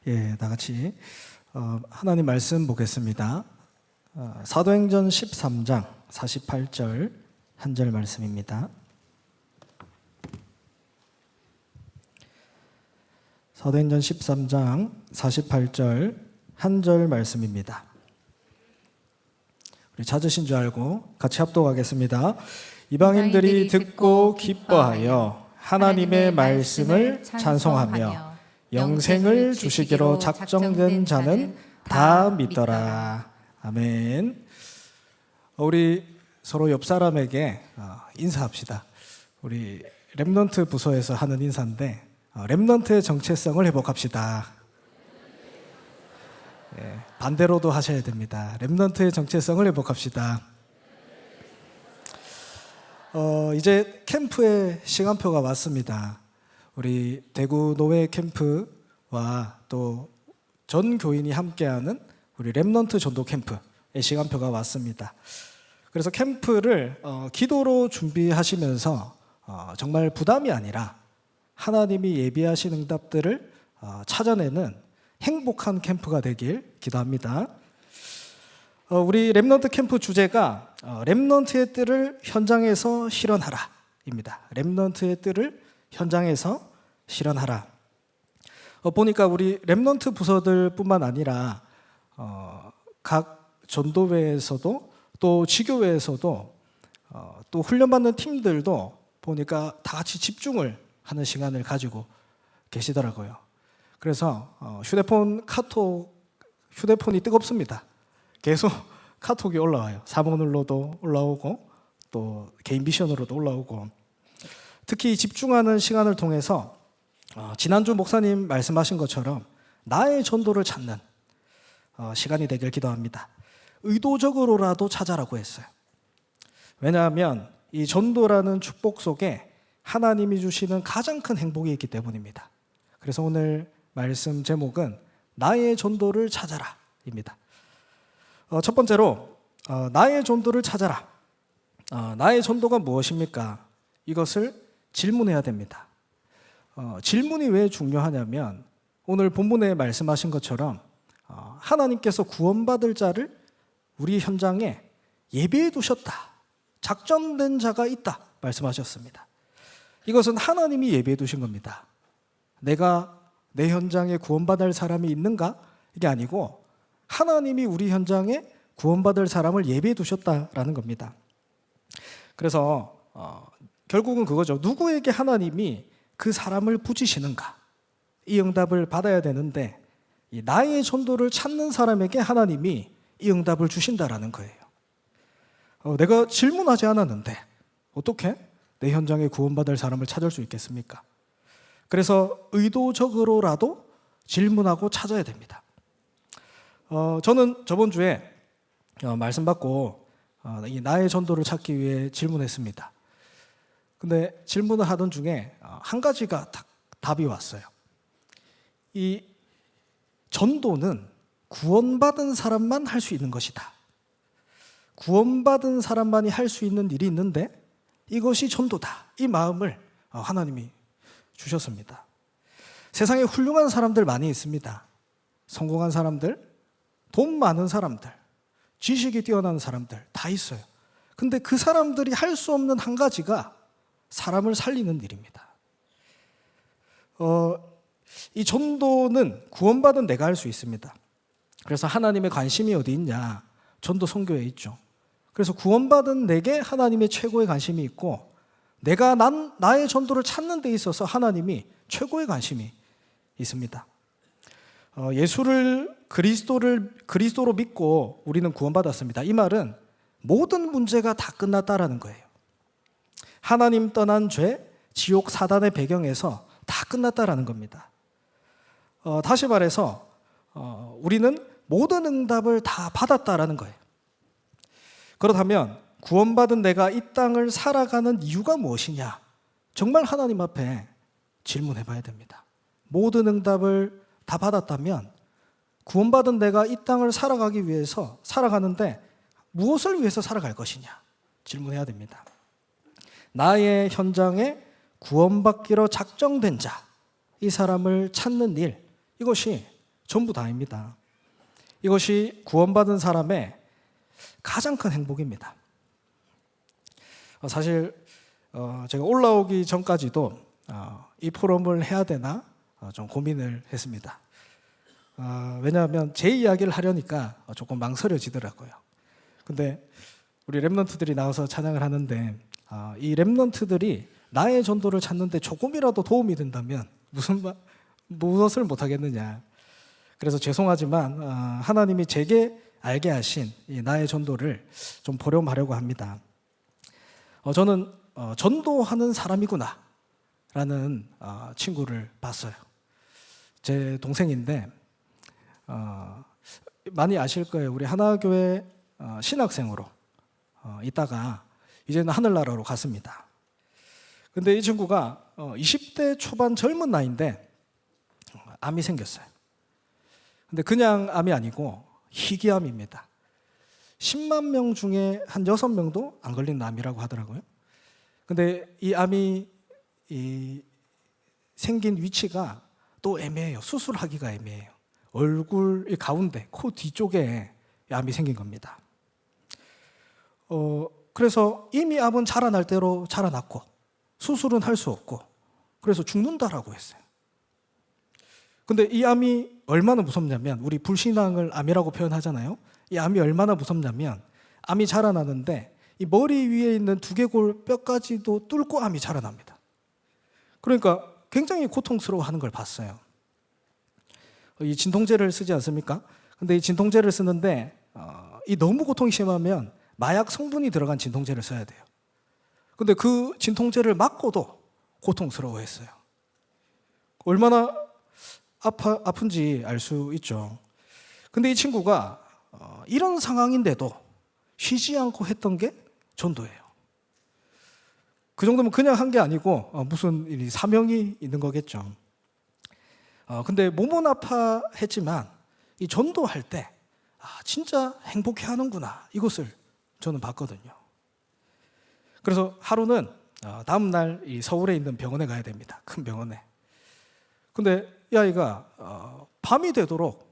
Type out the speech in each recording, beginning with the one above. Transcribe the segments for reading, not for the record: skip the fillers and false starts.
예, 다 같이 하나님 말씀 보겠습니다. 사도행전 13장 48절 한 절 말씀입니다. 사도행전 13장 48절 한 절 말씀입니다. 우리 찾으신 줄 알고 같이 합독하겠습니다. 이방인들이 듣고 기뻐하여 하나님의 말씀을 찬송하며 영생을 주시기로 작정된 자는 다 믿더라. 아멘. 우리 서로 옆 사람에게 인사합시다. 우리 렘넌트 부서에서 하는 인사인데 렘넌트의 정체성을 회복합시다. 예, 반대로도 하셔야 됩니다. 렘넌트의 정체성을 회복합시다. 이제 캠프의 시간표가 왔습니다. 우리 대구 노회 캠프와 또 전 교인이 함께하는 우리 렘넌트 전도 캠프의 시간표가 왔습니다. 그래서 캠프를 기도로 준비하시면서 정말 부담이 아니라 하나님이 예비하신 응답들을 찾아내는 행복한 캠프가 되길 기도합니다. 우리 렘넌트 캠프 주제가 렘넌트의 뜻을 현장에서 실현하라 입니다. 렘넌트의 뜻을 현장에서 실현하라. 보니까 우리 렘넌트 부서들 뿐만 아니라 각 전도회에서도 또 지교회에서도 또 훈련받는 팀들도 보니까 다 같이 집중을 하는 시간을 가지고 계시더라고요. 그래서 휴대폰이 뜨겁습니다. 계속 카톡이 올라와요. 사모늘로도 올라오고 또 개인 미션으로도 올라오고, 특히 집중하는 시간을 통해서 지난주 목사님 말씀하신 것처럼 나의 전도를 찾는 시간이 되길 기도합니다. 의도적으로라도 찾아라고 했어요. 왜냐하면 이 전도라는 축복 속에 하나님이 주시는 가장 큰 행복이 있기 때문입니다. 그래서 오늘 말씀 제목은 나의 전도를 찾아라 입니다. 첫 번째로 나의 전도를 찾아라. 나의 전도가 무엇입니까? 이것을 질문해야 됩니다. 질문이 왜 중요하냐면 오늘 본문에 말씀하신 것처럼 하나님께서 구원받을 자를 우리 현장에 예비해 두셨다. 작정된 자가 있다 말씀하셨습니다. 이것은 하나님이 예비해 두신 겁니다. 내가 내 현장에 구원받을 사람이 있는가? 이게 아니고 하나님이 우리 현장에 구원받을 사람을 예비해 두셨다라는 겁니다. 그래서 결국은 그거죠. 누구에게 하나님이 그 사람을 붙이시는가? 이 응답을 받아야 되는데 나의 전도를 찾는 사람에게 하나님이 이 응답을 주신다라는 거예요. 내가 질문하지 않았는데 어떻게 내 현장에 구원받을 사람을 찾을 수 있겠습니까? 그래서 의도적으로라도 질문하고 찾아야 됩니다. 저는 저번 주에 말씀 받고 이 나의 전도를 찾기 위해 질문했습니다. 근데 질문을 하던 중에 한 가지가 답이 왔어요. 이 전도는 구원받은 사람만 할 수 있는 것이다. 구원받은 사람만이 할 수 있는 일이 있는데 이것이 전도다. 이 마음을 하나님이 주셨습니다. 세상에 훌륭한 사람들 많이 있습니다. 성공한 사람들, 돈 많은 사람들, 지식이 뛰어난 사람들 다 있어요. 근데 그 사람들이 할 수 없는 한 가지가 사람을 살리는 일입니다. 이 전도는 구원받은 내가 할 수 있습니다. 그래서 하나님의 관심이 어디 있냐? 전도 선교에 있죠. 그래서 구원받은 내게 하나님의 최고의 관심이 있고 내가 나의 전도를 찾는 데 있어서 하나님이 최고의 관심이 있습니다. 예수를 그리스도로 믿고 우리는 구원받았습니다. 이 말은 모든 문제가 다 끝났다라는 거예요. 하나님 떠난 죄, 지옥 사단의 배경에서 다 끝났다라는 겁니다. 다시 말해서 우리는 모든 응답을 다 받았다라는 거예요. 그렇다면 구원받은 내가 이 땅을 살아가는 이유가 무엇이냐? 정말 하나님 앞에 질문해 봐야 됩니다. 모든 응답을 다 받았다면 구원받은 내가 이 땅을 살아가기 위해서 살아가는데 무엇을 위해서 살아갈 것이냐? 질문해야 됩니다. 나의 현장에 구원받기로 작정된 자, 이 사람을 찾는 일, 이것이 전부 다입니다. 이것이 구원받은 사람의 가장 큰 행복입니다. 사실 제가 올라오기 전까지도 이 포럼을 해야 되나 좀 고민을 했습니다. 왜냐하면 제 이야기를 하려니까 조금 망설여지더라고요. 근데 우리 랩런트들이 나와서 찬양을 하는데 이 랩런트들이 나의 전도를 찾는데 조금이라도 도움이 된다면 무엇을 못하겠느냐. 그래서 죄송하지만 하나님이 제게 알게 하신 이 나의 전도를 좀 보렴하려고 합니다. 저는 전도하는 사람이구나 라는 친구를 봤어요. 제 동생인데 많이 아실 거예요. 우리 하나교회 신학생으로 있다가 이제는 하늘나라로 갔습니다. 근데 이 친구가 20대 초반 젊은 나이인데 암이 생겼어요. 근데 그냥 암이 아니고 희귀암입니다. 10만 명 중에 한 6명도 안 걸린 암이라고 하더라고요. 근데 이 암이 생긴 위치가 또 애매해요. 수술하기가 애매해요. 얼굴 가운데, 코 뒤쪽에 암이 생긴 겁니다. 그래서 이미 암은 자라날 대로 자라났고 수술은 할 수 없고 그래서 죽는다라고 했어요. 근데 이 암이 얼마나 무섭냐면 우리 불신앙을 암이라고 표현하잖아요. 이 암이 얼마나 무섭냐면 암이 자라나는데 이 머리 위에 있는 두개골 뼈까지도 뚫고 암이 자라납니다. 그러니까 굉장히 고통스러워하는 걸 봤어요. 이 진통제를 쓰지 않습니까? 근데 이 진통제를 쓰는데 이 너무 고통이 심하면 마약 성분이 들어간 진통제를 써야 돼요. 근데 그 진통제를 맞고도 고통스러워했어요. 얼마나 아픈지 알 수 있죠. 근데 이 친구가 이런 상황인데도 쉬지 않고 했던 게 전도예요. 그 정도면 그냥 한 게 아니고 무슨 사명이 있는 거겠죠. 근데 몸은 아파했지만 이 전도할 때 진짜 행복해 하는구나 이것을 저는 봤거든요. 그래서 하루는 다음 날 이 서울에 있는 병원에 가야 됩니다. 큰 병원에. 근데 이 아이가 밤이 되도록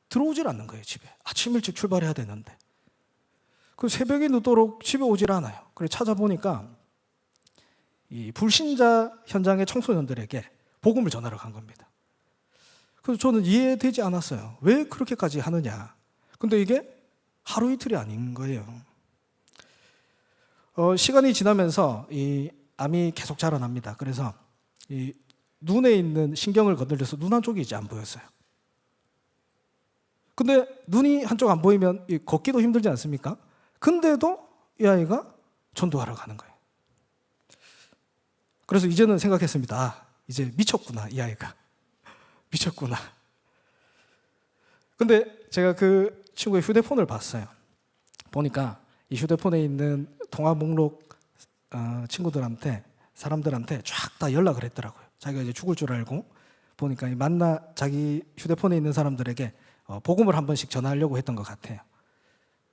들어오질 않는 거예요. 집에. 아침 일찍 출발해야 되는데. 그 새벽이 늦도록 집에 오질 않아요. 그래서 찾아보니까 이 불신자 현장의 청소년들에게 복음을 전하러 간 겁니다. 그래서 저는 이해되지 않았어요. 왜 그렇게까지 하느냐. 근데 이게 하루 이틀이 아닌 거예요. 시간이 지나면서 이 암이 계속 자라납니다. 그래서 이 눈에 있는 신경을 건드려서 눈 한쪽이 이제 안 보였어요. 근데 눈이 한쪽 안 보이면 걷기도 힘들지 않습니까? 근데도 이 아이가 전도하러 가는 거예요. 그래서 이제는 생각했습니다. 이제 미쳤구나, 이 아이가. 미쳤구나. 근데 제가 그 친구의 휴대폰을 봤어요. 보니까 이 휴대폰에 있는 통화 목록 친구들한테, 사람들한테 쫙 다 연락을 했더라고요. 자기가 이제 죽을 줄 알고 보니까 자기 휴대폰에 있는 사람들에게 복음을 한 번씩 전하려고 했던 것 같아요.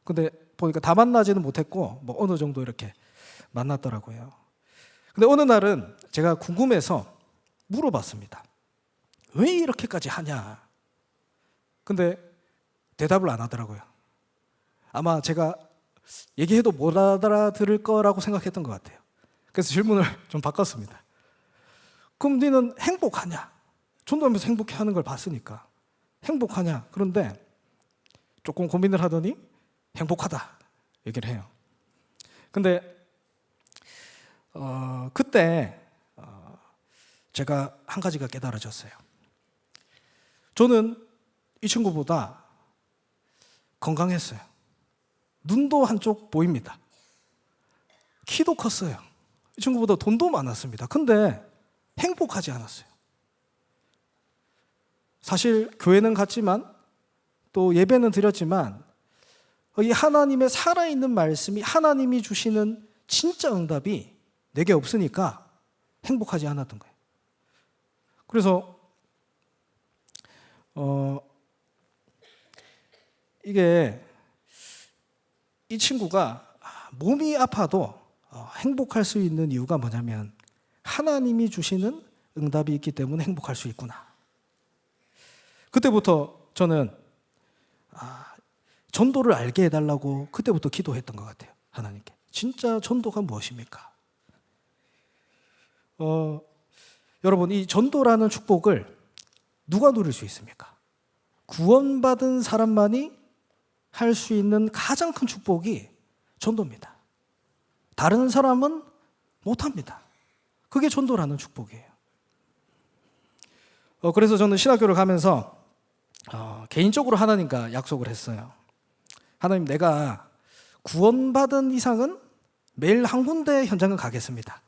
근데 보니까 다 만나지는 못했고 뭐 어느 정도 이렇게 만났더라고요. 근데 어느 날은 제가 궁금해서 물어봤습니다. 왜 이렇게까지 하냐? 근데 대답을 안 하더라고요. 아마 제가 얘기해도 못 알아들을 거라고 생각했던 것 같아요. 그래서 질문을 좀 바꿨습니다. 그럼 너는 행복하냐? 전도하면서 행복해하는 걸 봤으니까 행복하냐? 그런데 조금 고민을 하더니 행복하다 얘기를 해요. 근데 그때 제가 한 가지가 깨달아졌어요. 저는 이 친구보다 건강했어요. 눈도 한쪽 보입니다. 키도 컸어요. 이 친구보다 돈도 많았습니다. 근데 행복하지 않았어요. 사실 교회는 갔지만 또 예배는 드렸지만 이 하나님의 살아있는 말씀이 하나님이 주시는 진짜 응답이 내게 없으니까 행복하지 않았던 거예요. 그래서 이게 이 친구가 몸이 아파도 행복할 수 있는 이유가 뭐냐면 하나님이 주시는 응답이 있기 때문에 행복할 수 있구나. 그때부터 저는 전도를 알게 해달라고 그때부터 기도했던 것 같아요. 하나님께. 진짜 전도가 무엇입니까? 여러분, 이 전도라는 축복을 누가 누릴 수 있습니까? 구원받은 사람만이 할 수 있는 가장 큰 축복이 전도입니다. 다른 사람은 못합니다. 그게 전도라는 축복이에요. 그래서 저는 신학교를 가면서 개인적으로 하나님과 약속을 했어요. 하나님, 내가 구원받은 이상은 매일 한 군데 현장을 가겠습니다.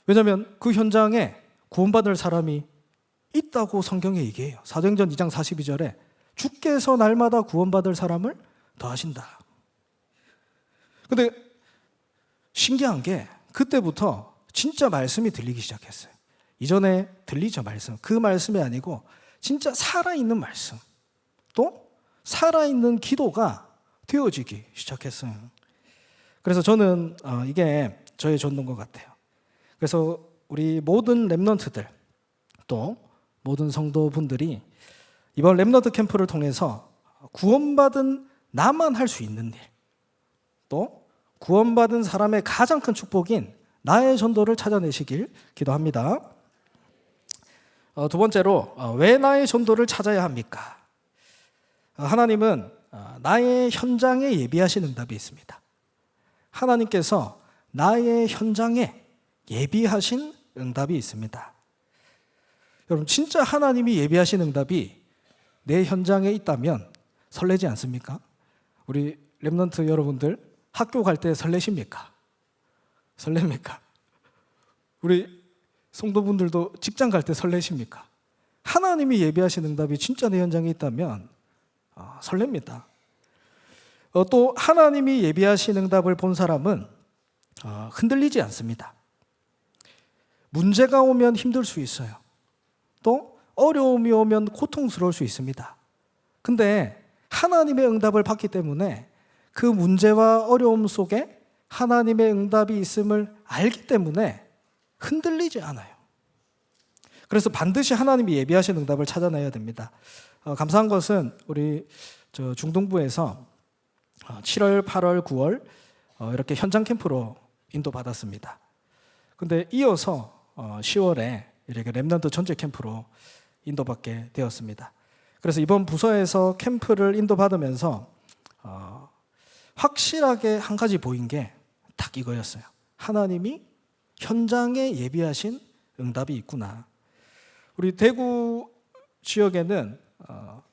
왜냐하면 그 현장에 구원받을 사람이 있다고 성경에 얘기해요. 사도행전 2장 42절에 주께서 날마다 구원받을 사람을 더하신다. 근데 신기한 게 그때부터 진짜 말씀이 들리기 시작했어요. 이전에 들리죠, 말씀. 그 말씀이 아니고 진짜 살아있는 말씀, 또 살아있는 기도가 되어지기 시작했어요. 그래서 저는 이게 저의 전도인 것 같아요. 그래서 우리 모든 렘넌트들, 또 모든 성도분들이 이번 렘넌트 캠프를 통해서 구원받은 나만 할 수 있는 일, 또 구원받은 사람의 가장 큰 축복인 나의 전도를 찾아내시길 기도합니다. 두 번째로, 왜 나의 전도를 찾아야 합니까? 하나님은 나의 현장에 예비하신 응답이 있습니다. 하나님께서 나의 현장에 예비하신 응답이 있습니다. 여러분, 진짜 하나님이 예비하신 응답이 내 현장에 있다면 설레지 않습니까? 우리 렘넌트 여러분들 학교 갈 때 설레십니까? 설렙니까? 우리 성도분들도 직장 갈 때 설레십니까? 하나님이 예비하신 응답이 진짜 내 현장에 있다면 설렙니다. 또 하나님이 예비하신 응답을 본 사람은 흔들리지 않습니다. 문제가 오면 힘들 수 있어요. 또 어려움이 오면 고통스러울 수 있습니다. 근데 하나님의 응답을 받기 때문에 그 문제와 어려움 속에 하나님의 응답이 있음을 알기 때문에 흔들리지 않아요. 그래서 반드시 하나님이 예비하신 응답을 찾아내야 됩니다. 감사한 것은 우리 중동부에서 7월, 8월, 9월 이렇게 현장 캠프로 인도받았습니다. 근데 이어서 10월에 이렇게 렘넌트 전체 캠프로 인도받게 되었습니다. 그래서 이번 부서에서 캠프를 인도받으면서 확실하게 한 가지 보인 게 딱 이거였어요. 하나님이 현장에 예비하신 응답이 있구나. 우리 대구 지역에는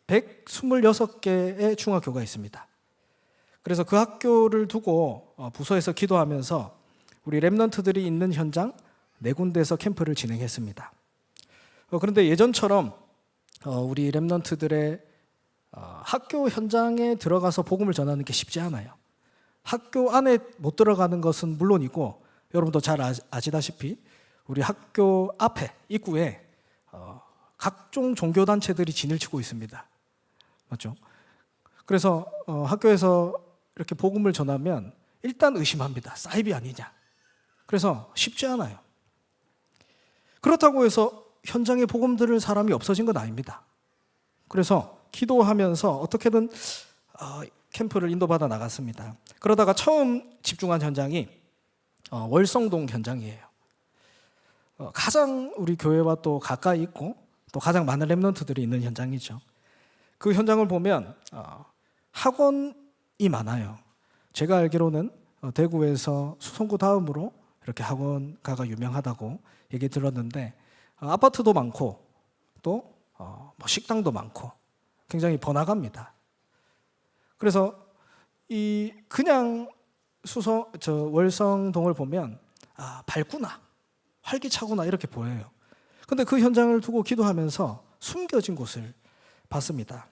126개의 중학교가 있습니다. 그래서 그 학교를 두고 부서에서 기도하면서 우리 렘넌트들이 있는 현장 4군데에서 캠프를 진행했습니다. 그런데 예전처럼 우리 렘넌트들의 학교 현장에 들어가서 복음을 전하는 게 쉽지 않아요. 학교 안에 못 들어가는 것은 물론이고, 여러분도 잘 아시다시피 우리 학교 앞에 입구에 각종 종교단체들이 진을 치고 있습니다. 맞죠? 그래서 학교에서 이렇게 복음을 전하면 일단 의심합니다. 사이비 아니냐. 그래서 쉽지 않아요. 그렇다고 해서 현장에 복음 들을 사람이 없어진 건 아닙니다. 그래서 기도하면서 어떻게든 캠프를 인도받아 나갔습니다. 그러다가 처음 집중한 현장이 월성동 현장이에요. 가장 우리 교회와 또 가까이 있고 또 가장 많은 렘넌트들이 있는 현장이죠. 그 현장을 보면 학원이 많아요. 제가 알기로는 대구에서 수성구 다음으로 이렇게 학원가가 유명하다고 얘기 들었는데, 아파트도 많고 또 식당도 많고 굉장히 번화가입니다. 그래서 이 그냥 월성동을 보면 밝구나, 활기차구나 이렇게 보여요. 근데 그 현장을 두고 기도하면서 숨겨진 곳을 봤습니다.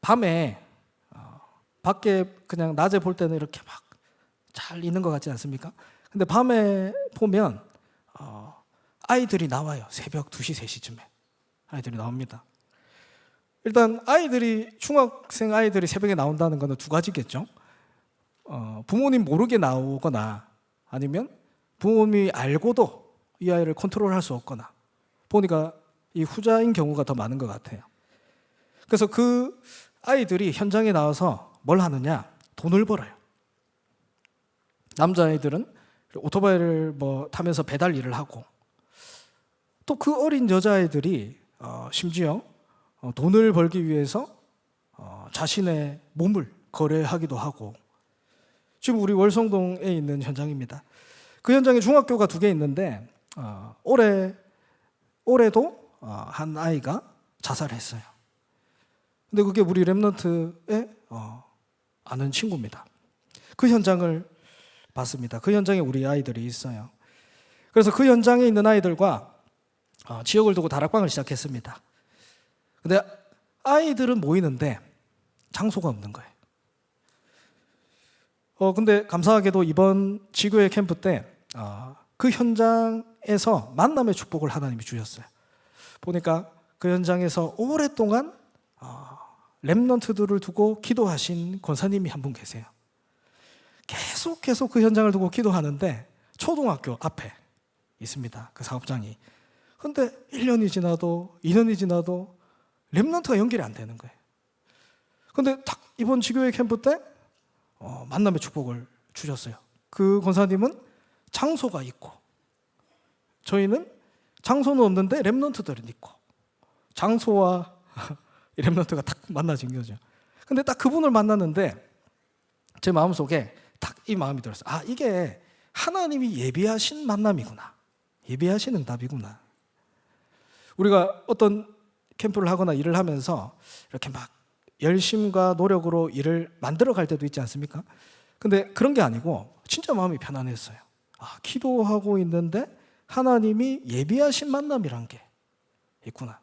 밤에 밖에 그냥 낮에 볼 때는 이렇게 막 잘 있는 것 같지 않습니까? 근데 밤에 보면 아이들이 나와요. 새벽 2시, 3시쯤에 아이들이 나옵니다. 일단 중학생 아이들이 새벽에 나온다는 것은 두 가지겠죠. 부모님 모르게 나오거나, 아니면 부모님이 알고도 이 아이를 컨트롤할 수 없거나. 보니까 이 후자인 경우가 더 많은 것 같아요. 그래서 그 아이들이 현장에 나와서 뭘 하느냐? 돈을 벌어요. 남자아이들은 오토바이를 타면서 배달 일을 하고, 또 그 어린 여자아이들이 심지어 돈을 벌기 위해서 자신의 몸을 거래하기도 하고. 지금 우리 월성동에 있는 현장입니다. 그 현장에 중학교가 2개 있는데 올해도 한 아이가 자살했어요. 근데 그게 우리 랩런트의 아는 친구입니다. 그 현장을 봤습니다. 그 현장에 우리 아이들이 있어요. 그래서 그 현장에 있는 아이들과 지역을 두고 다락방을 시작했습니다. 근데 아이들은 모이는데 장소가 없는 거예요. 근데 감사하게도 이번 지교회 캠프 때 그 현장에서 만남의 축복을 하나님이 주셨어요. 보니까 그 현장에서 오랫동안 렘넌트들을 두고 기도하신 권사님이 한 분 계세요. 계속 그 현장을 두고 기도하는데 초등학교 앞에 있습니다. 그 사업장이. 근데 1년이 지나도 2년이 지나도 렘넌트가 연결이 안 되는 거예요. 근데 딱 이번 지교회 캠프 때 만남의 축복을 주셨어요. 그 권사님은 장소가 있고, 저희는 장소는 없는데 렘넌트들은 있고, 장소와 렘넌트가 딱 만나진 거죠. 근데 딱 그분을 만났는데 제 마음속에 딱 이 마음이 들었어요. 이게 하나님이 예비하신 만남이구나. 예비하신 응답이구나. 우리가 어떤 캠프를 하거나 일을 하면서 이렇게 막 열심과 노력으로 일을 만들어 갈 때도 있지 않습니까? 근데 그런 게 아니고 진짜 마음이 편안했어요. 기도하고 있는데 하나님이 예비하신 만남이란 게 있구나.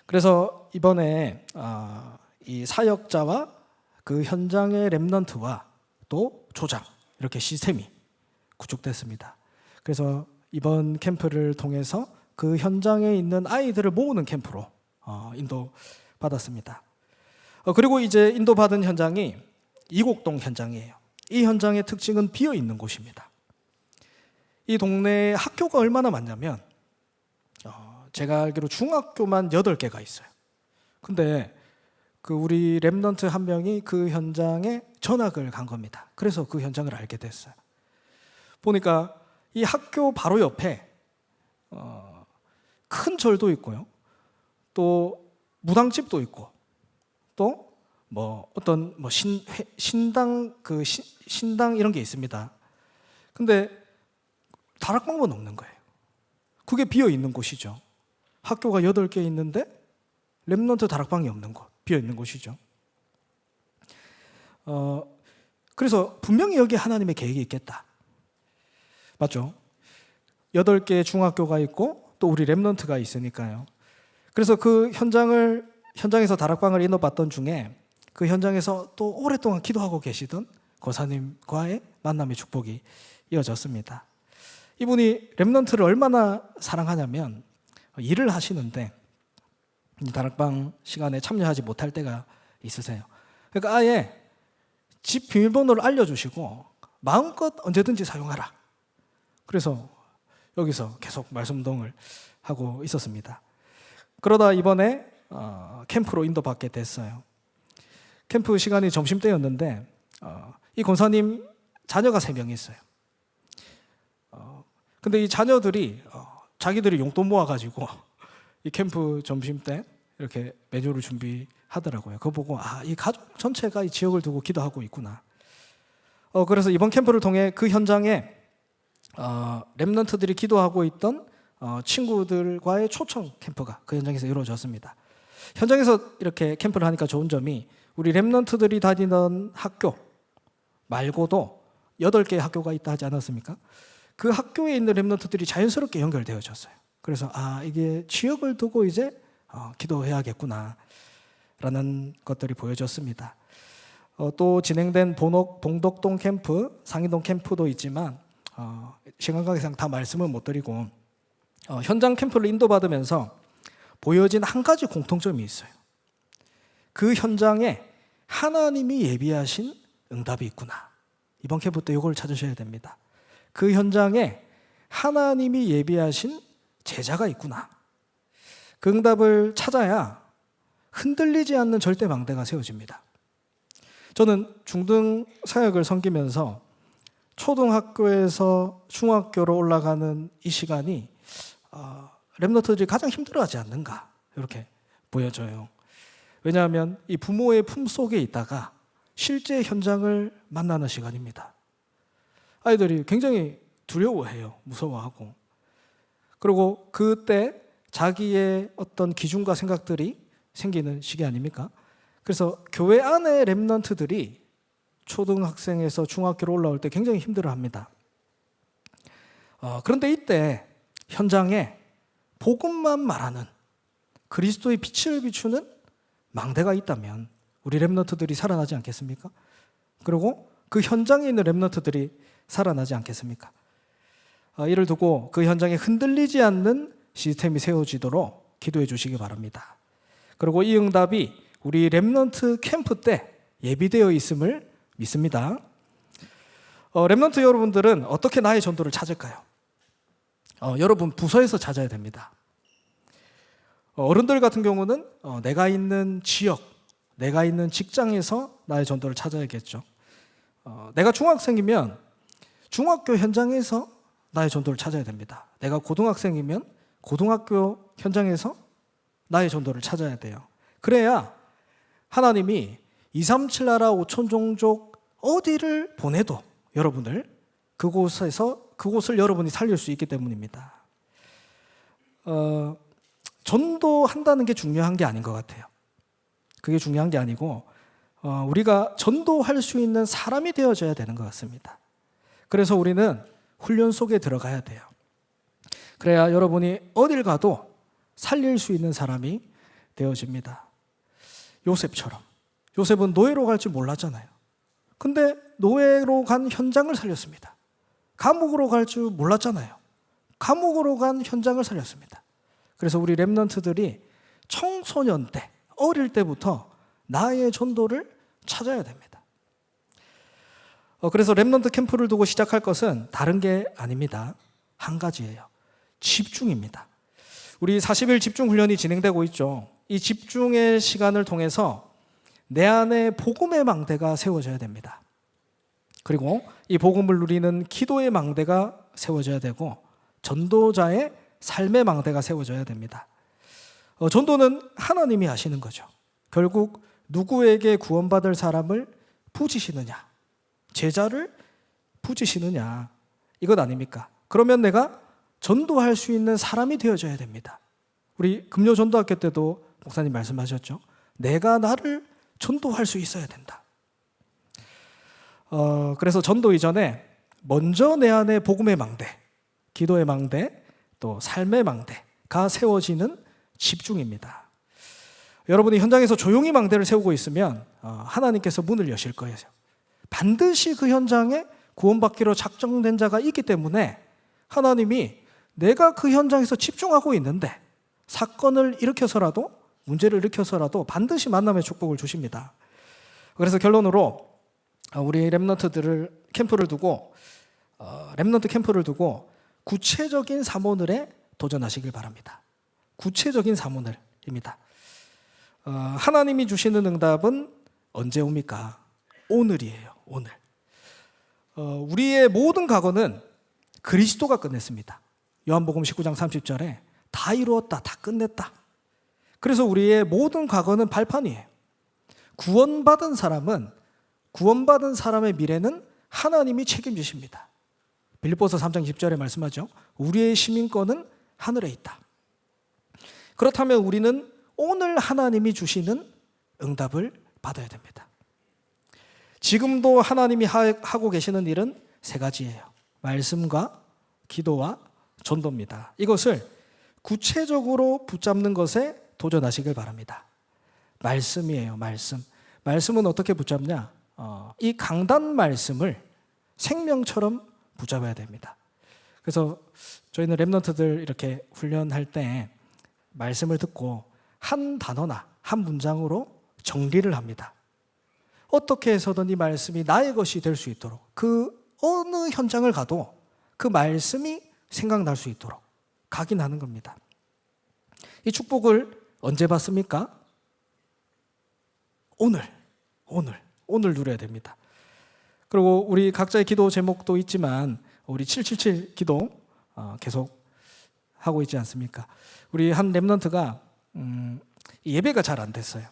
그래서 이번에 이 사역자와 그 현장의 렘넌트와 또 조장, 이렇게 시스템이 구축됐습니다. 그래서 이번 캠프를 통해서 그 현장에 있는 아이들을 모으는 캠프로 인도받았습니다. 그리고 이제 인도받은 현장이 이곡동 현장이에요. 이 현장의 특징은 비어있는 곳입니다. 이 동네에 학교가 얼마나 많냐면 제가 알기로 중학교만 8개가 있어요. 근데 그 우리 랩런트 한 명이 그 현장에 전학을 간 겁니다. 그래서 그 현장을 알게 됐어요. 보니까 이 학교 바로 옆에 큰 절도 있고요. 또 무당집도 있고, 또 어떤 신당 신당 이런 게 있습니다. 근데 다락방만 없는 거예요. 그게 비어 있는 곳이죠. 학교가 8개 있는데 렘넌트 다락방이 없는 곳, 비어 있는 곳이죠. 그래서 분명히 여기에 하나님의 계획이 있겠다. 맞죠? 8개 중학교가 있고 또 우리 렘넌트가 있으니까요. 그래서 그 현장에서 다락방을 인도받던 중에 그 현장에서 또 오랫동안 기도하고 계시던 고사님과의 만남의 축복이 이어졌습니다. 이분이 렘넌트를 얼마나 사랑하냐면 일을 하시는데 다락방 시간에 참여하지 못할 때가 있으세요. 그러니까 아예 집 비밀번호를 알려주시고 마음껏 언제든지 사용하라. 그래서 여기서 계속 말씀동을 하고 있었습니다. 그러다 이번에 캠프로 인도받게 됐어요. 캠프 시간이 점심때였는데 이 권사님 자녀가 3명이 있어요. 근데 이 자녀들이 자기들이 용돈 모아가지고 이 캠프 점심때 이렇게 메뉴를 준비하더라고요. 그거 보고 이 가족 전체가 이 지역을 두고 기도하고 있구나. 그래서 이번 캠프를 통해 그 현장에 렘넌트들이 기도하고 있던 친구들과의 초청 캠프가 그 현장에서 이루어졌습니다. 현장에서 이렇게 캠프를 하니까 좋은 점이 우리 렘넌트들이 다니던 학교 말고도 8개의 학교가 있다 하지 않았습니까? 그 학교에 있는 렘넌트들이 자연스럽게 연결되어졌어요. 그래서 이게 지역을 두고 이제 기도해야겠구나 라는 것들이 보여졌습니다. 또 진행된 봉덕동 캠프, 상인동 캠프도 있지만 시간 관계상 다 말씀은 못 드리고 현장 캠프를 인도받으면서 보여진 한 가지 공통점이 있어요. 그 현장에 하나님이 예비하신 응답이 있구나. 이번 캠프 때 이걸 찾으셔야 됩니다. 그 현장에 하나님이 예비하신 제자가 있구나. 그 응답을 찾아야 흔들리지 않는 절대 망대가 세워집니다. 저는 중등 사역을 섬기면서 초등학교에서 중학교로 올라가는 이 시간이 렘넌트들이 가장 힘들어하지 않는가 이렇게 보여져요. 왜냐하면 이 부모의 품속에 있다가 실제 현장을 만나는 시간입니다. 아이들이 굉장히 두려워해요. 무서워하고. 그리고 그때 자기의 어떤 기준과 생각들이 생기는 시기 아닙니까? 그래서 교회 안에 렘넌트들이 초등학생에서 중학교로 올라올 때 굉장히 힘들어합니다. 그런데 이때 현장에 복음만 말하는 그리스도의 빛을 비추는 망대가 있다면 우리 렘넌트들이 살아나지 않겠습니까? 그리고 그 현장에 있는 렘넌트들이 살아나지 않겠습니까? 이를 두고 그 현장에 흔들리지 않는 시스템이 세워지도록 기도해 주시기 바랍니다. 그리고 이 응답이 우리 렘넌트 캠프 때 예비되어 있음을 믿습니다. 렘넌트 여러분들은 어떻게 나의 전도를 찾을까요? 여러분 부서에서 찾아야 됩니다. 어른들 같은 경우는 내가 있는 지역, 내가 있는 직장에서 나의 전도를 찾아야겠죠. 내가 중학생이면 중학교 현장에서 나의 전도를 찾아야 됩니다. 내가 고등학생이면 고등학교 현장에서 나의 전도를 찾아야 돼요. 그래야 하나님이 237 나라 5천 종족 어디를 보내도 여러분을 그곳을 여러분이 살릴 수 있기 때문입니다. 전도한다는 게 중요한 게 아닌 것 같아요. 그게 중요한 게 아니고 우리가 전도할 수 있는 사람이 되어져야 되는 것 같습니다. 그래서 우리는 훈련 속에 들어가야 돼요. 그래야 여러분이 어딜 가도 살릴 수 있는 사람이 되어집니다. 요셉처럼. 요셉은 노예로 갈 줄 몰랐잖아요. 근데 노예로 간 현장을 살렸습니다. 감옥으로 갈 줄 몰랐잖아요. 감옥으로 간 현장을 살렸습니다. 그래서 우리 렘넌트들이 청소년 때, 어릴 때부터 나의 전도를 찾아야 됩니다. 그래서 렘넌트 캠프를 두고 시작할 것은 다른 게 아닙니다. 한 가지예요. 집중입니다. 우리 40일 집중 훈련이 진행되고 있죠. 이 집중의 시간을 통해서 내 안에 복음의 망대가 세워져야 됩니다. 그리고 이 복음을 누리는 기도의 망대가 세워져야 되고 전도자의 삶의 망대가 세워져야 됩니다. 전도는 하나님이 하시는 거죠. 결국 누구에게 구원받을 사람을 부지시느냐, 제자를 부지시느냐, 이것 아닙니까? 그러면 내가 전도할 수 있는 사람이 되어져야 됩니다. 우리 금요 전도학교 때도 목사님 말씀하셨죠. 내가 나를 전도할 수 있어야 된다. 그래서 전도 이전에 먼저 내 안에 복음의 망대, 기도의 망대, 또 삶의 망대가 세워지는 집중입니다. 여러분이 현장에서 조용히 망대를 세우고 있으면 하나님께서 문을 여실 거예요. 반드시 그 현장에 구원받기로 작정된 자가 있기 때문에 하나님이 내가 그 현장에서 집중하고 있는데 사건을 일으켜서라도, 문제를 일으켜서라도 반드시 만남의 축복을 주십니다. 그래서 결론으로 우리 렘넌트들을 캠프를 두고 렘넌트 캠프를 두고 구체적인 사모늘에 도전하시길 바랍니다. 구체적인 사모늘입니다. 하나님이 주시는 응답은 언제 옵니까? 오늘이에요. 오늘. 우리의 모든 과거는 그리스도가 끝냈습니다. 요한복음 19장 30절에 다 이루었다, 다 끝냈다. 그래서 우리의 모든 과거는 발판이에요. 구원받은 사람의 미래는 하나님이 책임지십니다. 빌립보서 3장 10절에 말씀하죠. 우리의 시민권은 하늘에 있다. 그렇다면 우리는 오늘 하나님이 주시는 응답을 받아야 됩니다. 지금도 하나님이 하고 계시는 일은 세 가지예요. 말씀과 기도와 전도입니다. 이것을 구체적으로 붙잡는 것에 도전하시길 바랍니다. 말씀이에요. 말씀은 어떻게 붙잡냐? 이 강단 말씀을 생명처럼 붙잡아야 됩니다. 그래서 저희는 렘넌트들 이렇게 훈련할 때 말씀을 듣고 한 단어나 한 문장으로 정리를 합니다. 어떻게 해서든 이 말씀이 나의 것이 될 수 있도록 그 어느 현장을 가도 그 말씀이 생각날 수 있도록 각인하는 겁니다. 이 축복을 언제 받습니까? 오늘 누려야 됩니다. 그리고 우리 각자의 기도 제목도 있지만 우리 777 기도 계속 하고 있지 않습니까? 우리 한 렘넌트가 예배가 잘 안 됐어요.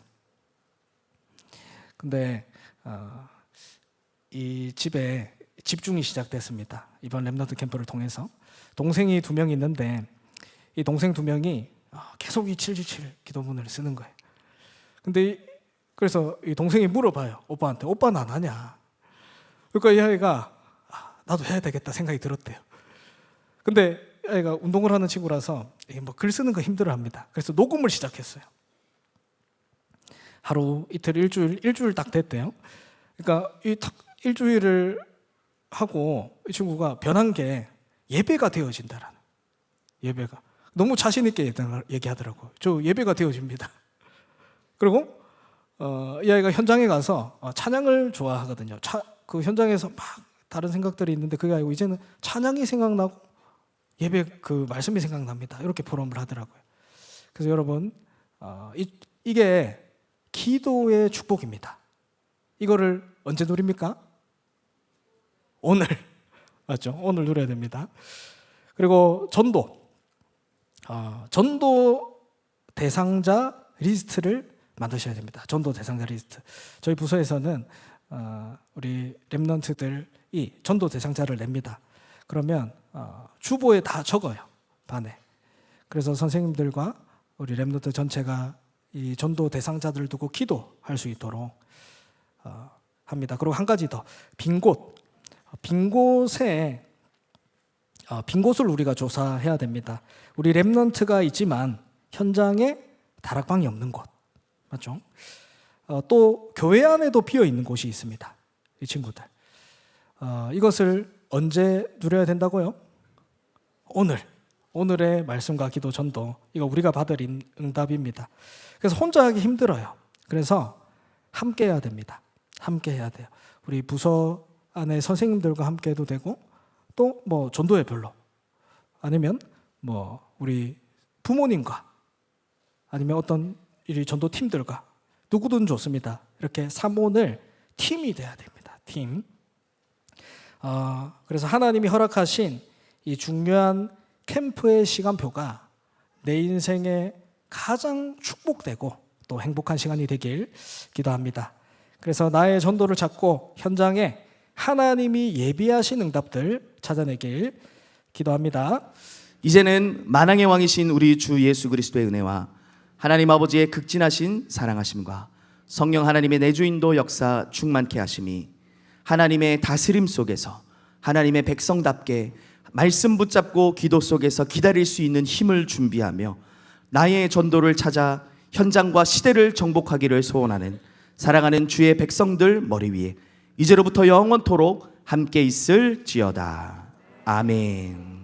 근데 이 집에 집중이 시작됐습니다. 이번 렘넌트 캠프를 통해서 동생이 2명 있는데 이 동생 2명이 계속 이 777 기도문을 쓰는 거예요. 근데 그래서 이 동생이 물어봐요. 오빠한테. 오빠는 안 하냐? 그러니까 이 아이가 나도 해야 되겠다 생각이 들었대요. 근데 이 아이가 운동을 하는 친구라서 뭐 글 쓰는 거 힘들어합니다. 그래서 녹음을 시작했어요. 하루, 이틀, 일주일 딱 됐대요. 그러니까 이 일주일을 하고 이 친구가 변한 게 예배가 되어진다라는, 예배가 너무 자신 있게 얘기하더라고요. 저 예배가 되어집니다. 그리고 이 아이가 현장에 가서 찬양을 좋아하거든요. 그 현장에서 막 다른 생각들이 있는데 그게 아니고 이제는 찬양이 생각나고 예배 그 말씀이 생각납니다. 이렇게 포럼을 하더라고요. 그래서 여러분 이게 기도의 축복입니다. 이거를 언제 누립니까? 오늘. 맞죠? 오늘 누려야 됩니다. 그리고 전도 대상자 리스트를 만드셔야 됩니다. 전도 대상자 리스트. 저희 부서에서는 우리 렘넌트들이 전도 대상자를 냅니다. 그러면 주보에 다 적어요. 반에. 그래서 선생님들과 우리 렘넌트 전체가 이 전도 대상자들을 두고 기도할 수 있도록 합니다. 그리고 한 가지 더, 빈 곳을 우리가 조사해야 됩니다. 우리 렘넌트가 있지만 현장에 다락방이 없는 곳, 맞죠? 또 교회 안에도 비어 있는 곳이 있습니다. 이 친구들. 이것을 언제 누려야 된다고요? 오늘의 말씀과 기도 전도, 이거 우리가 받을 응답입니다. 그래서 혼자 하기 힘들어요. 그래서 함께 해야 됩니다. 함께 해야 돼요. 우리 부서 안에 선생님들과 함께 해도 되고, 또 뭐 전도회 별로, 아니면 뭐 우리 부모님과, 아니면 어떤 이 전도 팀들과, 누구든 좋습니다. 이렇게 사모늘 팀이 돼야 됩니다. 팀. 그래서 하나님이 허락하신 이 중요한 캠프의 시간표가 내 인생에 가장 축복되고 또 행복한 시간이 되길 기도합니다. 그래서 나의 전도를 찾고 현장에 하나님이 예비하신 응답들 찾아내길 기도합니다. 이제는 만왕의 왕이신 우리 주 예수 그리스도의 은혜와 하나님 아버지의 극진하신 사랑하심과 성령 하나님의 내주인도 역사 충만케 하심이 하나님의 다스림 속에서 하나님의 백성답게 말씀 붙잡고 기도 속에서 기다릴 수 있는 힘을 준비하며 나의 전도를 찾아 현장과 시대를 정복하기를 소원하는 사랑하는 주의 백성들 머리 위에 이제로부터 영원토록 함께 있을지어다. 아멘.